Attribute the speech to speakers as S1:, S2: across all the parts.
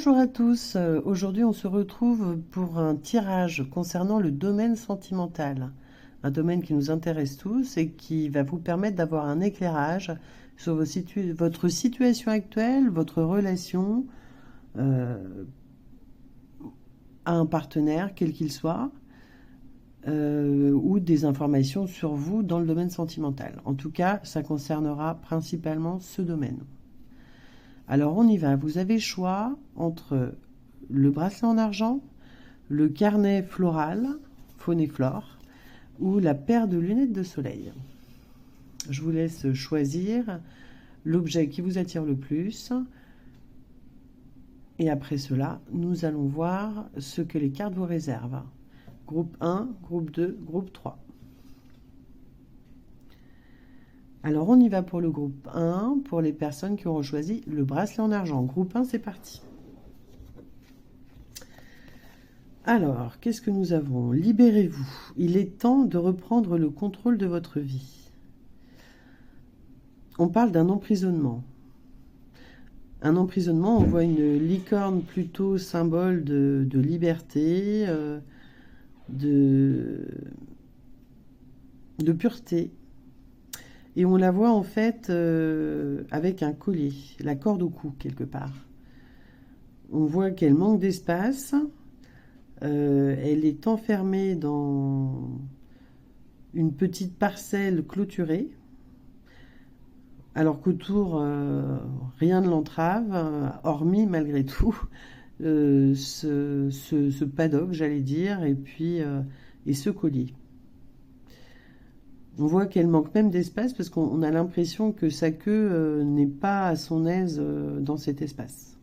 S1: Bonjour à tous, aujourd'hui on se retrouve pour un tirage concernant le domaine sentimental, un domaine qui nous intéresse tous et qui va vous permettre d'avoir un éclairage sur votre situation actuelle, votre relation à un partenaire, quel qu'il soit, ou des informations sur vous dans le domaine sentimental. En tout cas, ça concernera principalement ce domaine. Alors on y va, vous avez choix entre le bracelet en argent, le carnet floral, faune et flore, ou la paire de lunettes de soleil. Je vous laisse choisir l'objet qui vous attire le plus. Et après cela, nous allons voir ce que les cartes vous réservent. Groupe 1, groupe 2, groupe 3. Alors on y va pour le groupe 1, pour les personnes qui auront choisi le bracelet en argent. Groupe 1, c'est parti. Alors, qu'est-ce que nous avons? Libérez-vous. Il est temps de reprendre le contrôle de votre vie. On parle d'un emprisonnement. Un emprisonnement, on voit une licorne plutôt symbole de liberté, de pureté. Et on la voit en fait avec un collier, la corde au cou quelque part. On voit qu'elle manque d'espace. Elle est enfermée dans une petite parcelle clôturée, alors qu'autour, rien ne l'entrave, hormis malgré tout ce paddock, j'allais dire, et puis et ce collier. On voit qu'elle manque même d'espace parce qu'on a l'impression que sa queue n'est pas à son aise dans cet espace.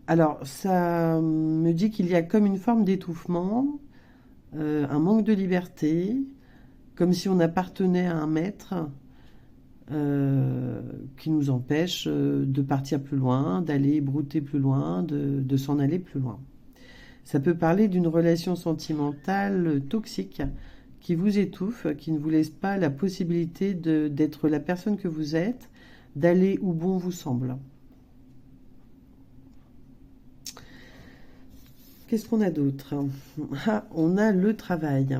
S1: Alors, ça me dit qu'il y a comme une forme d'étouffement, un manque de liberté, comme si on appartenait à un maître qui nous empêche de partir plus loin, d'aller brouter plus loin, de s'en aller plus loin. Ça peut parler d'une relation sentimentale toxique qui vous étouffe, qui ne vous laisse pas la possibilité d'être la personne que vous êtes, d'aller où bon vous semble. Qu'est-ce qu'on a d'autre? Ah, on a le travail.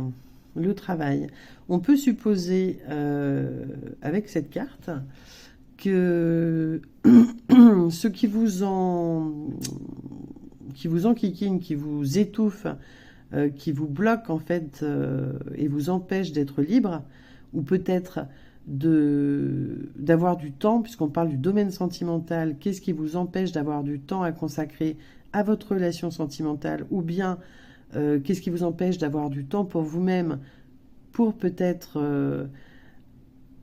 S1: Le travail. On peut supposer avec cette carte que ce qui vous enquiquine, qui vous étouffe, qui vous bloque en fait et vous empêche d'être libre, ou peut-être d'avoir du temps, puisqu'on parle du domaine sentimental, qu'est-ce qui vous empêche d'avoir du temps à consacrer à votre relation sentimentale, ou bien qu'est-ce qui vous empêche d'avoir du temps pour vous-même, pour peut-être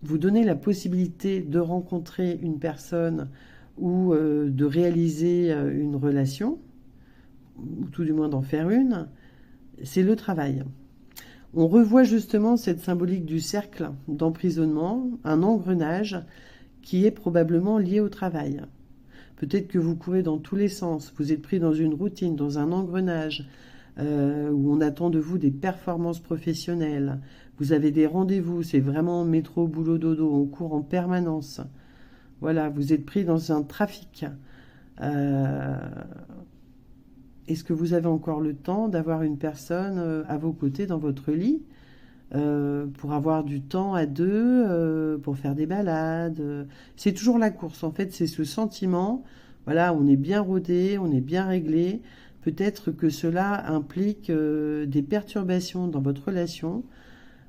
S1: vous donner la possibilité de rencontrer une personne ou de réaliser une relation, ou tout du moins d'en faire une, c'est le travail. On revoit justement cette symbolique du cercle d'emprisonnement, un engrenage qui est probablement lié au travail. Peut-être que vous courez dans tous les sens, vous êtes pris dans une routine, dans un engrenage où on attend de vous des performances professionnelles, vous avez des rendez-vous, c'est vraiment métro, boulot, dodo, on court en permanence. Voilà, vous êtes pris dans un trafic. Est-ce que vous avez encore le temps d'avoir une personne à vos côtés dans votre lit pour avoir du temps à deux, pour faire des balades? C'est toujours la course, en fait, c'est ce sentiment, voilà, on est bien rodé, on est bien réglé. Peut-être que cela implique des perturbations dans votre relation.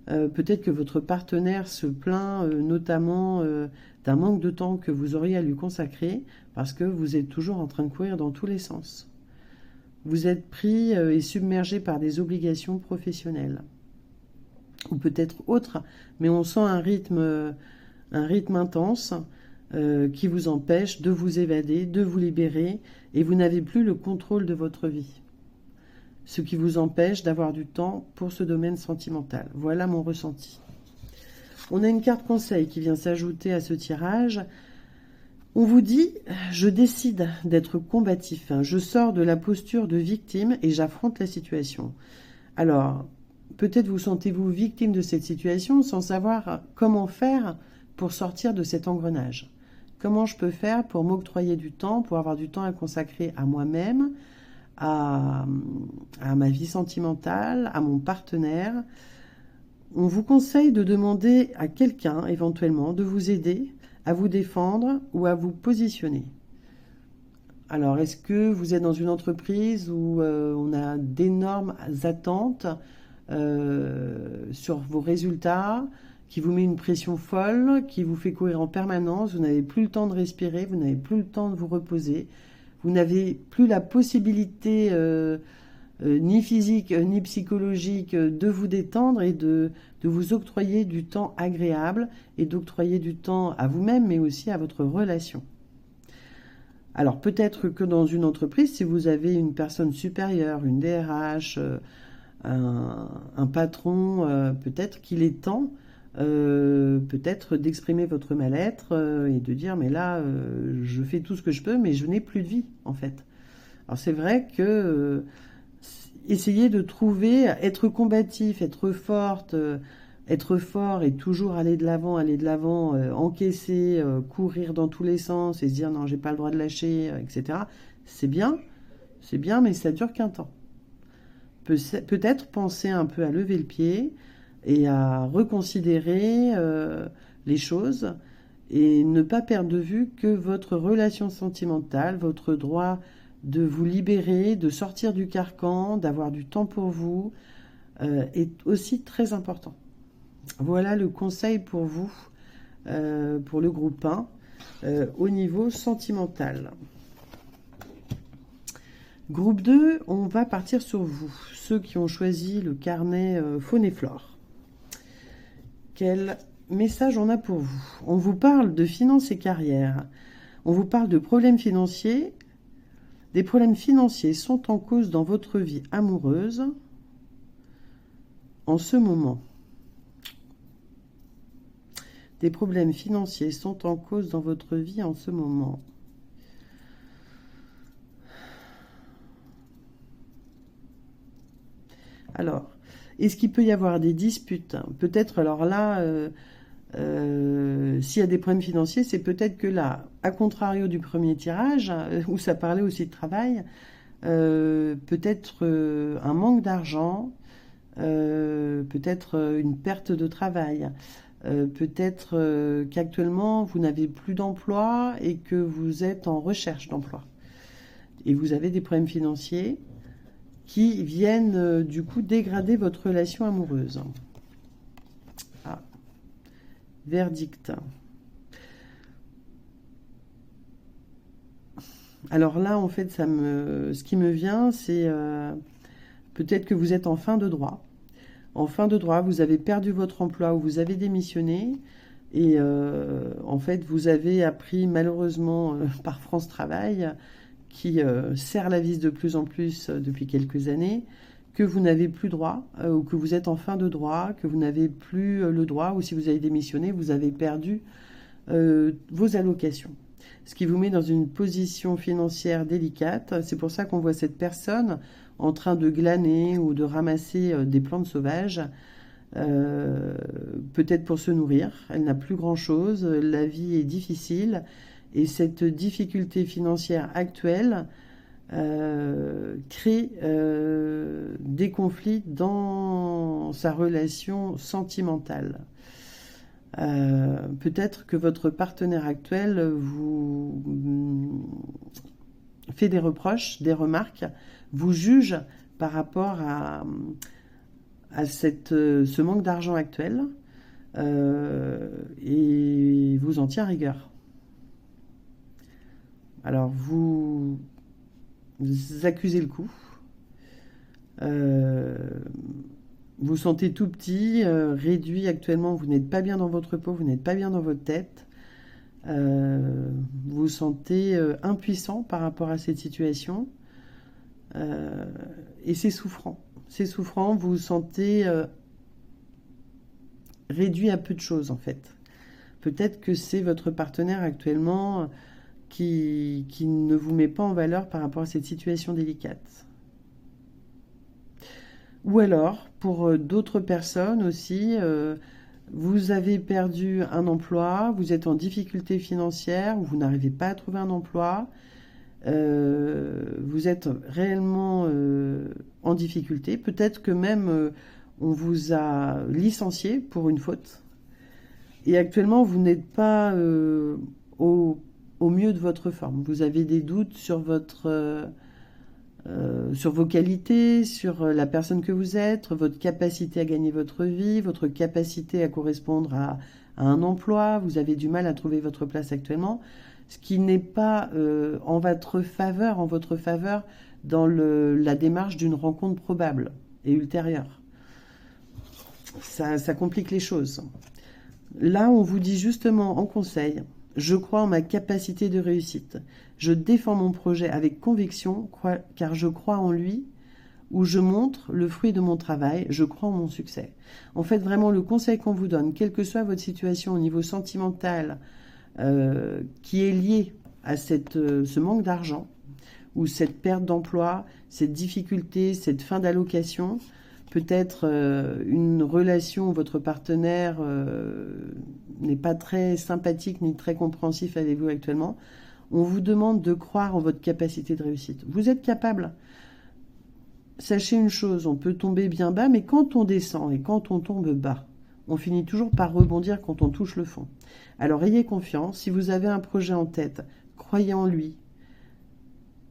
S1: Peut-être que votre partenaire se plaint notamment d'un manque de temps que vous auriez à lui consacrer parce que vous êtes toujours en train de courir dans tous les sens. Vous êtes pris et submergé par des obligations professionnelles. Ou peut-être autres, mais on sent un rythme intense qui vous empêche de vous évader, de vous libérer, et vous n'avez plus le contrôle de votre vie. Ce qui vous empêche d'avoir du temps pour ce domaine sentimental. Voilà mon ressenti. On a une carte conseil qui vient s'ajouter à ce tirage. On vous dit, je décide d'être combatif, je sors de la posture de victime et j'affronte la situation. Alors, peut-être vous sentez-vous victime de cette situation sans savoir comment faire pour sortir de cet engrenage. Comment je peux faire pour m'octroyer du temps, pour avoir du temps à consacrer à moi-même, à, à ma vie sentimentale, à mon partenaire? On vous conseille de demander à quelqu'un, éventuellement, de vous aider à vous défendre ou à vous positionner. Alors, est-ce que vous êtes dans une entreprise où on a d'énormes attentes sur vos résultats, qui vous met une pression folle, qui vous fait courir en permanence, vous n'avez plus le temps de respirer, vous n'avez plus le temps de vous reposer, vous n'avez plus la possibilité ni physique ni psychologique de vous détendre et de vous octroyer du temps agréable et d'octroyer du temps à vous-même, mais aussi à votre relation. Alors peut-être que dans une entreprise, si vous avez une personne supérieure, une DRH, un patron, peut-être qu'il est temps peut-être d'exprimer votre mal-être et de dire mais là je fais tout ce que je peux mais je n'ai plus de vie en fait. Alors c'est vrai que essayer de trouver, être combatif, être forte, être fort et toujours aller de l'avant, encaisser, courir dans tous les sens et se dire non j'ai pas le droit de lâcher, etc. C'est bien mais ça dure qu'un temps. Peut-être penser un peu à lever le pied et à reconsidérer les choses et ne pas perdre de vue que votre relation sentimentale, votre droit de vous libérer, de sortir du carcan, d'avoir du temps pour vous, est aussi très important. Voilà le conseil pour vous, pour le groupe 1, au niveau sentimental. Groupe 2, on va partir sur vous, ceux qui ont choisi le carnet Faune et Flore. Quel message on a pour vous? On vous parle de finances et carrière. On vous parle de problèmes financiers. Des problèmes financiers sont en cause dans votre vie amoureuse en ce moment. Des problèmes financiers sont en cause dans votre vie en ce moment. Alors, est-ce qu'il peut y avoir des disputes? Peut-être, alors là, s'il y a des problèmes financiers, c'est peut-être que là, à contrario du premier tirage, où ça parlait aussi de travail, peut-être un manque d'argent, peut-être une perte de travail, peut-être qu'actuellement, vous n'avez plus d'emploi et que vous êtes en recherche d'emploi. Et vous avez des problèmes financiers qui viennent du coup dégrader votre relation amoureuse. Ah. Verdict. Alors là, en fait, ce qui me vient, c'est peut-être que vous êtes en fin de droit. En fin de droit, vous avez perdu votre emploi ou vous avez démissionné. Et en fait, vous avez appris malheureusement par France Travail qui serre la vis de plus en plus depuis quelques années, que vous n'avez plus droit, ou que vous êtes en fin de droit, que vous n'avez plus le droit, ou si vous avez démissionné, vous avez perdu vos allocations. Ce qui vous met dans une position financière délicate. C'est pour ça qu'on voit cette personne en train de glaner ou de ramasser des plantes sauvages, peut-être pour se nourrir. Elle n'a plus grand-chose, la vie est difficile. Et cette difficulté financière actuelle crée des conflits dans sa relation sentimentale. Peut-être que votre partenaire actuel vous fait des reproches, des remarques, vous juge par rapport à ce manque d'argent actuel et vous en tient rigueur. Alors, vous accusez le coup. Vous sentez tout petit, réduit actuellement. Vous n'êtes pas bien dans votre peau, vous n'êtes pas bien dans votre tête. Vous vous sentez impuissant par rapport à cette situation. Et c'est souffrant. C'est souffrant, vous vous sentez réduit à peu de choses, en fait. Peut-être que c'est votre partenaire actuellement qui ne vous met pas en valeur par rapport à cette situation délicate. Ou alors, pour d'autres personnes aussi, Vous avez perdu un emploi, vous êtes en difficulté financière, vous n'arrivez pas à trouver un emploi, vous êtes réellement en difficulté. Peut-être que même on vous a licencié pour une faute. Et actuellement, vous n'êtes pas au mieux de votre forme. Vous avez des doutes sur vos qualités, sur la personne que vous êtes, votre capacité à gagner votre vie, votre capacité à correspondre à un emploi. Vous avez du mal à trouver votre place actuellement, ce qui n'est pas en votre faveur dans la démarche d'une rencontre probable et ultérieure. Ça complique les choses. Là, on vous dit justement en conseil, je crois en ma capacité de réussite. Je défends mon projet avec conviction, car je crois en lui, où je montre le fruit de mon travail, je crois en mon succès. En fait, vraiment, le conseil qu'on vous donne, quelle que soit votre situation au niveau sentimental, qui est lié à ce manque d'argent, ou cette perte d'emploi, cette difficulté, cette fin d'allocation, peut-être une relation où votre partenaire n'est pas très sympathique ni très compréhensif avec vous actuellement, on vous demande de croire en votre capacité de réussite. Vous êtes capable. Sachez une chose, on peut tomber bien bas, mais quand on descend et quand on tombe bas, on finit toujours par rebondir quand on touche le fond. Alors ayez confiance, si vous avez un projet en tête, croyez en lui,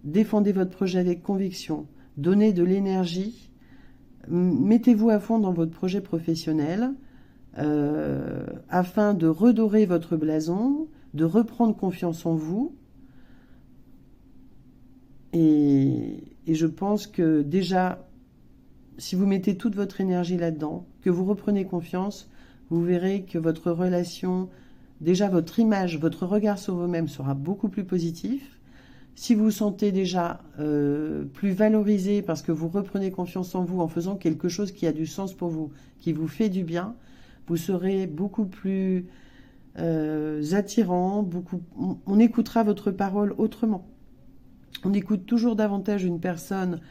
S1: défendez votre projet avec conviction, donnez de l'énergie, mettez-vous à fond dans votre projet professionnel afin de redorer votre blason, de reprendre confiance en vous. Et je pense que déjà, si vous mettez toute votre énergie là-dedans, que vous reprenez confiance, vous verrez que votre relation, déjà votre image, votre regard sur vous-même sera beaucoup plus positif. Si vous vous sentez déjà plus valorisé parce que vous reprenez confiance en vous en faisant quelque chose qui a du sens pour vous, qui vous fait du bien, vous serez beaucoup plus attirant, on écoutera votre parole autrement. On écoute toujours davantage une personne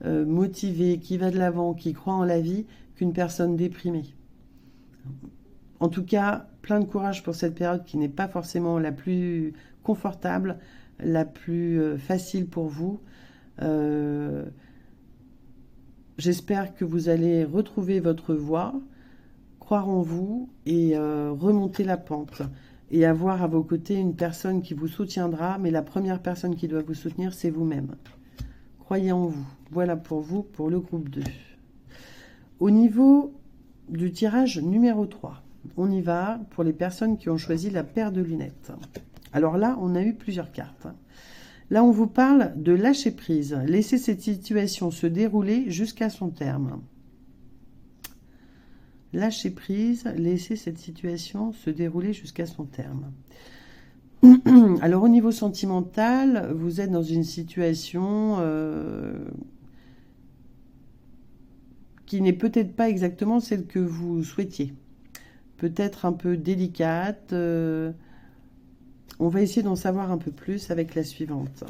S1: motivée, qui va de l'avant, qui croit en la vie, qu'une personne déprimée. En tout cas, plein de courage pour cette période qui n'est pas forcément la plus confortable, la plus facile pour vous. J'espère que vous allez retrouver votre voie, croire en vous et remonter la pente. Et avoir à vos côtés une personne qui vous soutiendra, mais la première personne qui doit vous soutenir, c'est vous-même. Croyez en vous. Voilà pour vous, pour le groupe 2. Au niveau du tirage numéro 3, on y va pour les personnes qui ont choisi la paire de lunettes. Alors là, on a eu plusieurs cartes. Là, on vous parle de lâcher prise. Laissez cette situation se dérouler jusqu'à son terme. Lâcher prise, laisser cette situation se dérouler jusqu'à son terme. Alors au niveau sentimental, vous êtes dans une situation qui n'est peut-être pas exactement celle que vous souhaitiez. Peut-être un peu délicate. On va essayer d'en savoir un peu plus avec la suivante.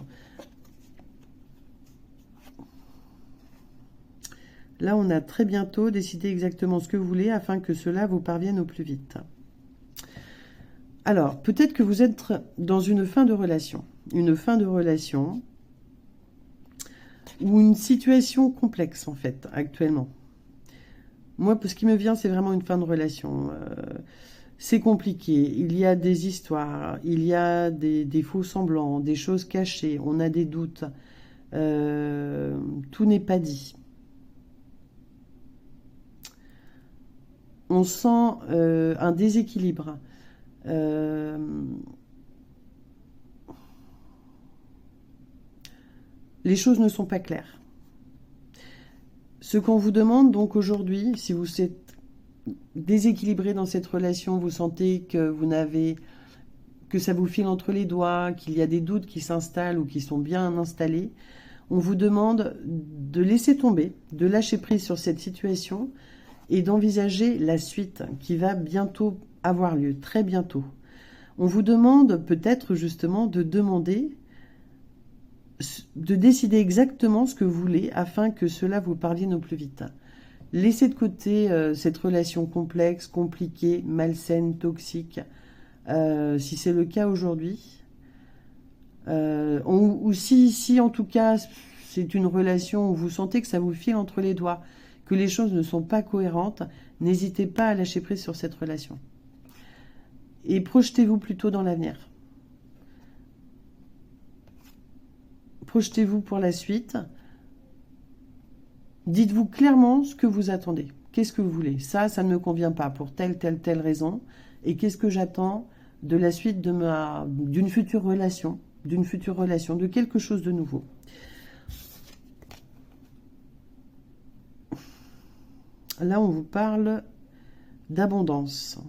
S1: Là, on a très bientôt décidé exactement ce que vous voulez afin que cela vous parvienne au plus vite. Alors, peut-être que vous êtes dans une fin de relation. Une fin de relation ou une situation complexe, en fait, actuellement. Moi, ce qui me vient, c'est vraiment une fin de relation. C'est compliqué. Il y a des histoires, il y a des faux semblants, des choses cachées. On a des doutes. Tout n'est pas dit. On sent un déséquilibre. Les choses ne sont pas claires. Ce qu'on vous demande donc aujourd'hui, si vous êtes déséquilibré dans cette relation, vous sentez que que ça vous file entre les doigts, qu'il y a des doutes qui s'installent ou qui sont bien installés, on vous demande de laisser tomber, de lâcher prise sur cette situation et d'envisager la suite qui va bientôt avoir lieu, très bientôt. On vous demande peut-être justement de décider exactement ce que vous voulez afin que cela vous parvienne au plus vite. Laissez de côté cette relation complexe, compliquée, malsaine, toxique, si c'est le cas aujourd'hui. Ou si en tout cas c'est une relation où vous sentez que ça vous file entre les doigts, que les choses ne sont pas cohérentes, n'hésitez pas à lâcher prise sur cette relation. Et projetez-vous plutôt dans l'avenir. Projetez-vous pour la suite. Dites-vous clairement ce que vous attendez. Qu'est-ce que vous voulez? Ça ne me convient pas pour telle raison. Et qu'est-ce que j'attends de la suite d'une future relation, de quelque chose de nouveau. Là, on vous parle d'abondance.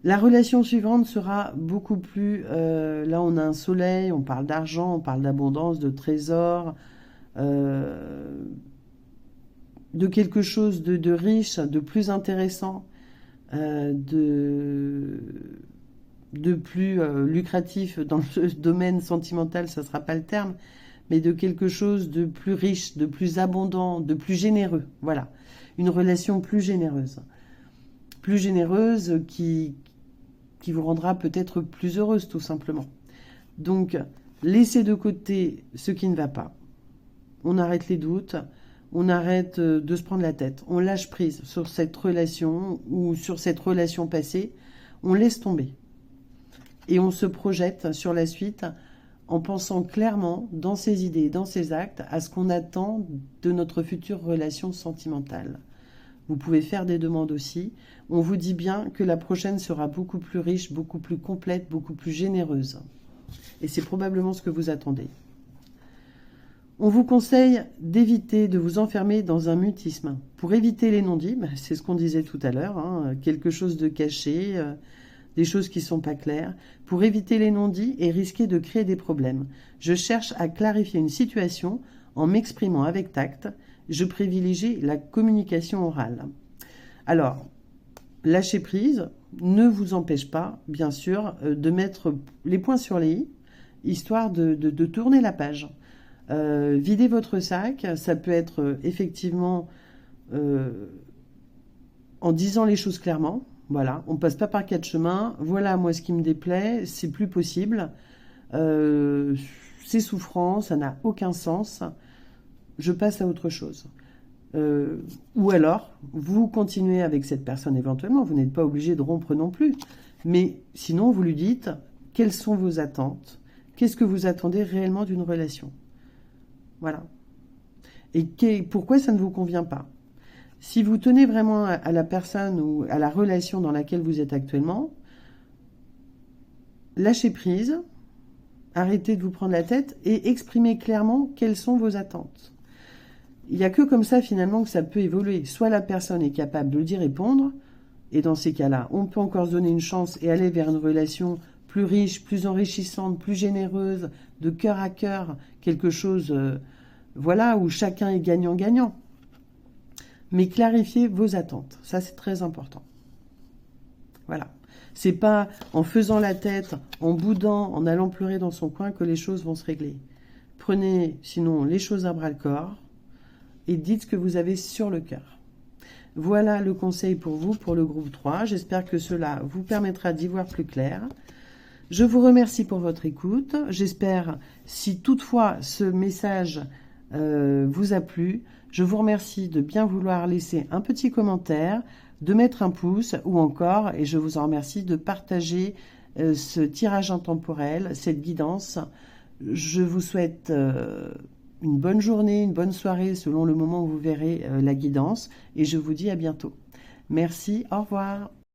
S1: La relation suivante sera beaucoup plus... là, on a un soleil, on parle d'argent, on parle d'abondance, de trésor, de quelque chose de riche, de plus intéressant, de plus lucratif dans le domaine sentimental, ça ne sera pas le terme, mais de quelque chose de plus riche, de plus abondant, de plus généreux. Voilà, une relation plus généreuse. Plus généreuse qui vous rendra peut-être plus heureuse, tout simplement. Donc, laissez de côté ce qui ne va pas. On arrête les doutes, on arrête de se prendre la tête. On lâche prise sur cette relation ou sur cette relation passée. On laisse tomber. Et on se projette sur la suite en pensant clairement, dans ses idées, dans ses actes, à ce qu'on attend de notre future relation sentimentale. Vous pouvez faire des demandes aussi. On vous dit bien que la prochaine sera beaucoup plus riche, beaucoup plus complète, beaucoup plus généreuse. Et c'est probablement ce que vous attendez. On vous conseille d'éviter de vous enfermer dans un mutisme. Pour éviter les non-dits, c'est ce qu'on disait tout à l'heure, hein, quelque chose de caché, des choses qui ne sont pas claires. Pour éviter les non-dits et risquer de créer des problèmes, je cherche à clarifier une situation en m'exprimant avec tact. Je privilégie la communication orale. Alors, lâcher prise ne vous empêche pas, bien sûr, de mettre les points sur les i, histoire de tourner la page. Vider votre sac, ça peut être effectivement en disant les choses clairement. Voilà, on ne passe pas par quatre chemins. Voilà, moi, ce qui me déplaît, c'est plus possible. C'est souffrant, ça n'a aucun sens. Je passe à autre chose. Ou alors, vous continuez avec cette personne éventuellement, vous n'êtes pas obligé de rompre non plus. Mais sinon, vous lui dites quelles sont vos attentes, qu'est-ce que vous attendez réellement d'une relation. Voilà. Et pourquoi ça ne vous convient pas? Si vous tenez vraiment à la personne ou à la relation dans laquelle vous êtes actuellement, lâchez prise, arrêtez de vous prendre la tête et exprimez clairement quelles sont vos attentes. Il n'y a que comme ça, finalement, que ça peut évoluer. Soit la personne est capable de d'y répondre, et dans ces cas-là, on peut encore se donner une chance et aller vers une relation plus riche, plus enrichissante, plus généreuse, de cœur à cœur, quelque chose, voilà, où chacun est gagnant-gagnant. Mais clarifiez vos attentes, ça c'est très important. Voilà. C'est pas en faisant la tête, en boudant, en allant pleurer dans son coin que les choses vont se régler. Prenez, sinon, les choses à bras-le-corps, et dites ce que vous avez sur le cœur. Voilà le conseil pour vous, pour le groupe 3. J'espère que cela vous permettra d'y voir plus clair. Je vous remercie pour votre écoute. J'espère, si toutefois ce message vous a plu, je vous remercie de bien vouloir laisser un petit commentaire, de mettre un pouce ou encore, et je vous en remercie, de partager ce tirage intemporel, cette guidance. Je vous souhaite une bonne journée, une bonne soirée selon le moment où vous verrez la guidance et je vous dis à bientôt. Merci, au revoir.